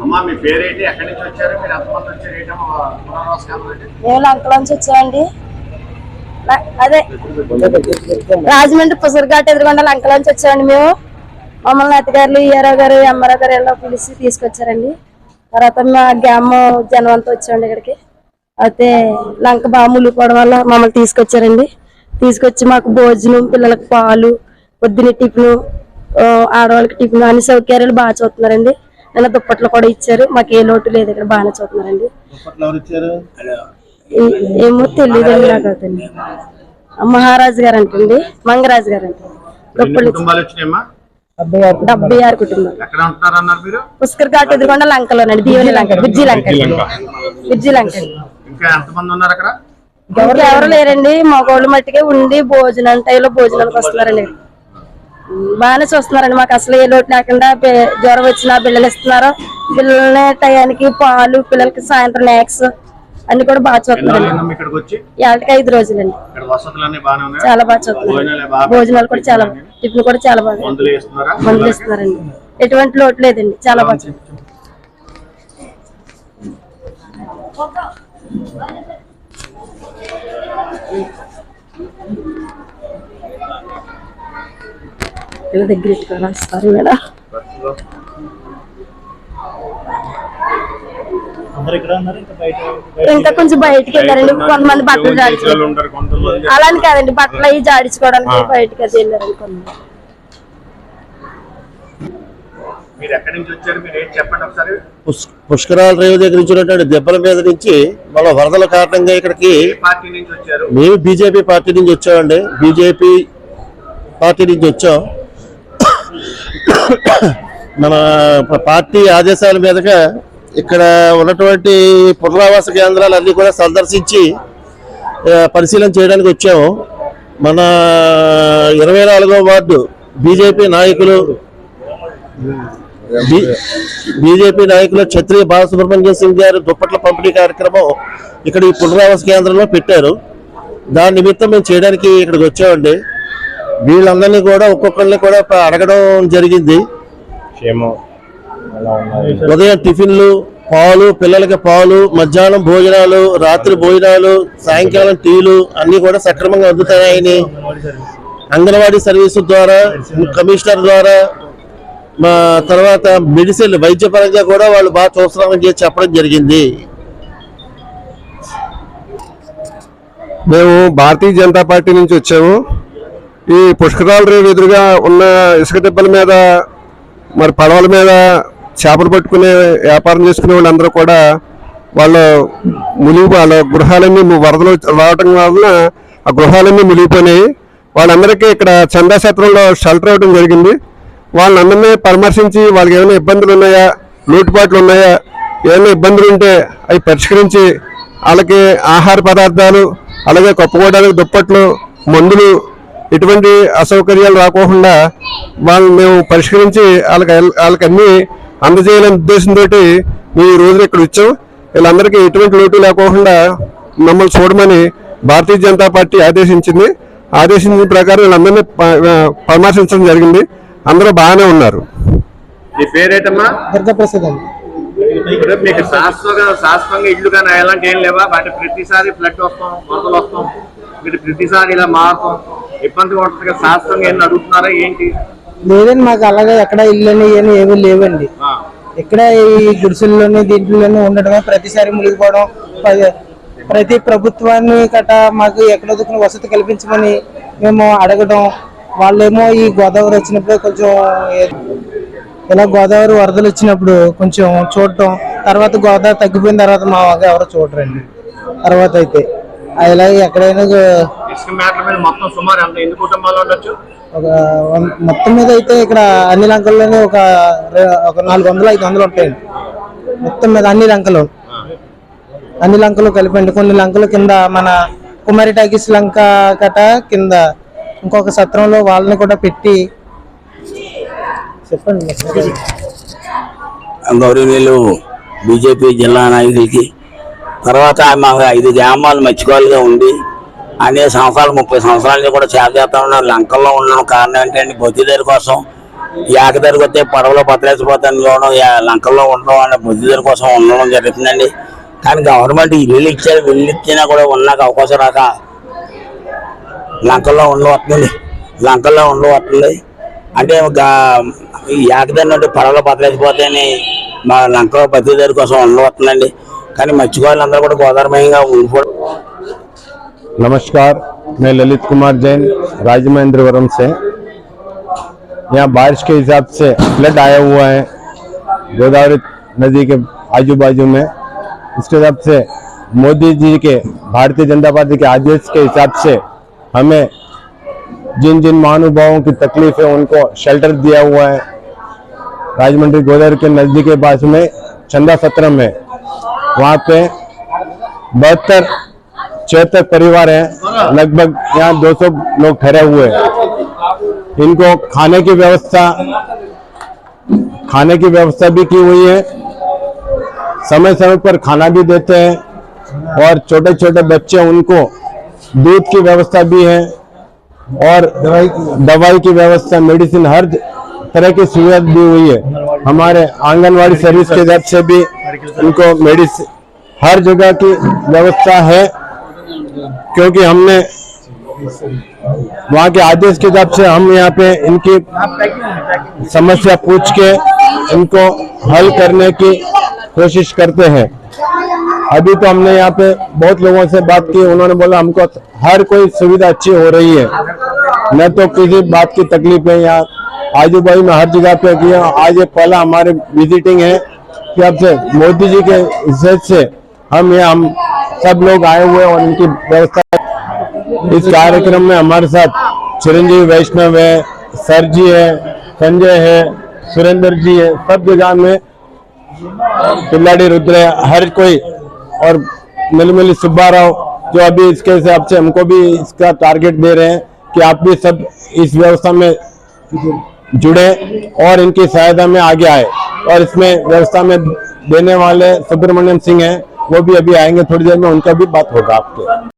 అమ్మా మీ పేరేంటి, ఎక్కడి నుంచి వచ్చారు, మీరు ఎంతమంది వచ్చారు, మేము లంకలో నుంచి వచ్చామండి. అదే రాజమండ్రి పుసరఘాట్ ఎదురుగొండ లంకలో నుంచి వచ్చామండి. మేము మమ్మల్ని అత్తగారులు ఈఆర్ఓ గారు ఎంఆర్ఓ గారు ఎలా పిలిచి తీసుకొచ్చారండి. తర్వాత మా గ్రామ జనం అంతా వచ్చామండి ఇక్కడికి. అయితే లంక బాగా మునిగిపోవడం వల్ల మమ్మల్ని తీసుకొచ్చారండి. తీసుకొచ్చి మాకు భోజనం, పిల్లలకు పాలు, పొద్దున్న టిఫిన్, ఆడవాళ్ళకి టిఫిన్, అన్ని సౌకర్యాలు బాగా చూస్తున్నారండి. నిన్న దుప్పట్లు కూడా ఇచ్చారు. మాకు ఏ లోటు లేదు, ఇక్కడ బాగానే చూస్తున్నారండి. ఏమో తెలియదండి నాకు. అవుతుంది మహారాజు గారు అంటండి, మంగరాజు గారు అంటే. దుప్పట్లు 76 కుటుంబాలు. పుష్కర్ ఘాట్ ఎదురుగొండ లంకలోనండి, దీవెని లంక, బిర్జీ లంక. ఎవరు లేరండి, మగోళ్ళు మట్టికే ఉండి భోజనం టైంలో భోజనానికి వస్తున్నారండి. బాగానే చూస్తున్నారండి. మాకు అసలు ఏ లోటు లేకుండా జ్వరం వచ్చినా బిళ్ళలు ఇస్తున్నారు. పిల్లల్ని టయానికి పాలు, పిల్లలకి సాయంత్రం స్నాక్స్ అన్ని కూడా బాగా చూస్తున్నారండి. 5 రోజులండి. చాలా బాగా చూస్తున్నారు. భోజనాలు కూడా చాలా, టిఫిన్ కూడా చాలా బాగా, మందులు ఇస్తున్నారండి. ఎటువంటి లోటు లేదండి, చాలా బాగా చూస్తున్నారు. దగ్గర సారీ మేడం, ఇంకా కొంచెం బయటకి వెళ్ళారండి. కొంతమంది బట్టలు జాడించుకోవడానికి, అలాని కాదండి, బట్టలు అవి జాడించుకోవడానికి బయటకి అది వెళ్ళారండి కొంతమంది. పుష్కరాల రేవు దగ్గర నుంచి ఉన్నటువంటి దెబ్బల మీద నుంచి మళ్ళీ వరదల కారణంగా ఇక్కడికి మేము బీజేపీ పార్టీ నుంచి వచ్చామండి. బీజేపీ పార్టీ నుంచి వచ్చాం. మన పార్టీ ఆదేశాల మీదుగా ఇక్కడ ఉన్నటువంటి పునరావాస కేంద్రాలు అన్ని కూడా సందర్శించి పరిశీలన చేయడానికి వచ్చాము. మన 24వ వార్డు బీజేపీ నాయకులు క్షత్రియ బాలసుబ్రహ్మణ్యం సింగ్ గారు దుప్పట్ల పంపిణీ కార్యక్రమం ఇక్కడ ఈ పునరావాస కేంద్రంలో పెట్టారు. దాని నిమిత్తం మేము చేయడానికి ఇక్కడికి వచ్చామండి. వీళ్ళందరినీ కూడా ఒక్కొక్కరిని కూడా అడగడం జరిగింది. ఉదయం టిఫిన్లు, పాలు, పిల్లలకి పాలు, మధ్యాహ్నం భోజనాలు, రాత్రి భోజనాలు, సాయంకాలం టీలు అన్ని కూడా సక్రమంగా అందుతాయని అంగన్వాడీ సర్వీసు ద్వారా, కమిషనర్ ద్వారా, మా తర్వాత మెడిసిన్ వైద్యపరంగా కూడా వాళ్ళు బాగా చూస్తున్నామని చెప్పడం జరిగింది. మేము భారతీయ జనతా పార్టీ నుంచి వచ్చాము. ఈ పుష్కరాల రేవు ఎదురుగా ఉన్న ఇసుక దెబ్బల మీద, మరి పడవల మీద చేపలు పట్టుకునే వ్యాపారం చేసుకునే వాళ్ళందరూ కూడా వాళ్ళ గృహాలన్నీ వరదలు రావటం వలన ఆ గృహాలన్నీ మునిగిపోయినాయి. వాళ్ళందరికీ ఇక్కడ చందాసత్రంలో షెల్టర్ ఇవ్వడం జరిగింది. వాళ్ళందరినీ పరామర్శించి వాళ్ళకి ఏమైనా ఇబ్బందులు ఉన్నాయా, లోటుపాట్లు ఉన్నాయా, ఏమైనా ఇబ్బందులు ఉంటే అవి పరిష్కరించి వాళ్ళకి ఆహార పదార్థాలు, అలాగే కప్పుకోవడానికి దుప్పట్లు, మందులు, ఎటువంటి అసౌకర్యాలు రాకోకుండా వాళ్ళని మేము పరిష్కరించి వాళ్ళకి అన్ని అందజేయాలనే ఉద్దేశంతో మేము ఈ రోజున ఇక్కడ వచ్చాం. వీళ్ళందరికీ ఎటువంటి లోటు లేకోకుండా మమ్మల్ని చూడమని భారతీయ జనతా పార్టీ ఆదేశించిన ప్రకారం వీళ్ళందరినీ పరామర్శించడం జరిగింది. అందరూ బాగానే ఉన్నారు. మీ పేరేటమ్మా? దుర్గాప్రసాద్ అండి. మీకు శాశ్వతంగా ఇల్లు కానీ అలాంటి ఏం లేవా? వాటి ప్రతిసారి ఫ్లడ్ వస్తాం, వరదలు వస్తాం, మీరు ప్రతిసారి ఇలా మారుతాం, ఇబ్బందిగా ఉంటుంది కదా. శాశ్వతంగా ఏమన్నా అడుగుతున్నారా ఏంటి? లేదండి, మాకు అలాగే ఎక్కడ ఇల్లు ఏమీ లేవండి. ఇక్కడ ఈ గుడిసెల్లోనే దీంట్లోనే ఉండడమే, ప్రతిసారి మునిగిపోవడం, ప్రతి ప్రభుత్వాన్ని గట్ట మాకు ఎక్కడో దిక్కున వసతి కల్పించమని మేము అడగడం. వాళ్ళేమో ఈ గోదావరి వచ్చినప్పుడు కొంచెం ఇలా గోదావరి వరదలు వచ్చినప్పుడు కొంచెం చూడటం, తర్వాత గోదావరి తగ్గిపోయిన తర్వాత మా వాగా ఎవరో చూడరండి. తర్వాత అయితే అలాగే ఎక్కడైనా మొత్తం మీద అయితే ఇక్కడ అన్ని లంకల్లోనే ఒక 400-500 ఉంటాయండి. మొత్తం మీద అన్ని లంకలు కలిపండి. కొన్ని లంకలు కింద మన కుమారి టాకీస్ లంక కట కింద ఇంకొక సత్రంలో వాళ్ళని కూడా పెట్టి చెప్పండి. గౌరవనీయులు బీజేపీ జిల్లా నాయకులకి, తర్వాత మా 5 గ్రామాలు మర్చిపోవాలిగా ఉండి అనేక సంవత్సరాలు 30 సంవత్సరాల నుంచి కూడా సేవ చేస్తా ఉన్నారు. లంకల్లో ఉన్న కారణం ఏంటంటే బొత్తిదారి కోసం ఈ ఆకదారికి వస్తే పడవలో బతలేసిపోతాను చూడడం, లంకల్లో ఉండడం అనే బుద్ధిదల కోసం ఉండడం జరుగుతుందండి. కానీ గవర్నమెంట్ ఇల్లు ఇచ్చారు, ఇల్లు ఇచ్చినా కూడా ఉన్నాక అవకాశం రాక లంకల్లో ఉండవస్తుంది. అంటే ఈ ఆకదారి నుండి పడవలో బతలేసిపోతాయని మా లంకలో బతుకుదారి కోసం ఉండవస్తుందండి. కానీ మత్స్యకారులందరూ కూడా గోదావరిమయంగా ఉండిపోవడం. नमस्कार, मैं ललित कुमार जैन राजमहेंद्रवरम से। यहाँ बारिश के हिसाब से फ्लड आया हुआ है गोदावरी नदी के आजू बाजू में। इसके हिसाब से मोदी जी के भारतीय जनता पार्टी के आदेश के हिसाब से हमें जिन जिन महानुभावों की तकलीफ है उनको शेल्टर दिया हुआ है। राजमंड्री गोदावरी के नजदीक के पास में चंदा सत्रम है, वहाँ पे 72-76 परिवार हैं, लगभग यहाँ 200 लोग ठहरे हुए हैं। इनको खाने की व्यवस्था भी की हुई है, समय समय पर खाना भी देते हैं और छोटे छोटे बच्चे उनको दूध की व्यवस्था भी है और दवाई की व्यवस्था, मेडिसिन, हर तरह की सुविधा दी हुई है। हमारे आंगनवाड़ी सर्विस के तरफ से भी उनको मेडिसिन, हर जगह की व्यवस्था है, क्योंकि हमने वहाँ के आदेश के हिसाब से हम यहाँ पे इनकी समस्या पूछ के इनको हल करने की कोशिश करते हैं। अभी तो हमने यहाँ पे बहुत लोगों से बात की, उन्होंने बोला हमको हर कोई सुविधा अच्छी हो रही है, न तो किसी बात की तकलीफ है। यहाँ आजू बाजू में हर जगह पे किया। आज ये पहला हमारे विजिटिंग है कि अब से मोदी जी के हिस्से से हम सब लोग आए हुए हैं और इनकी व्यवस्था। इस कार्यक्रम में हमारे साथ चिरंजीवी वैष्णव है, सर जी है, संजय है, सुरेंद्र जी है, सब जगह में पिल्लाड़ी रुद्र है, हर कोई, और मिलमिली सुब्बाराव जो अभी इसके हिसाब से हमको भी इसका टारगेट दे रहे हैं कि आप भी सब इस व्यवस्था में जुड़े और इनकी सहायता में आगे आए। और इसमें व्यवस्था में देने वाले सुब्रमण्यम सिंह हैं, वो भी अभी आएंगे थोड़ी देर में, उनका भी बात होगा आपके।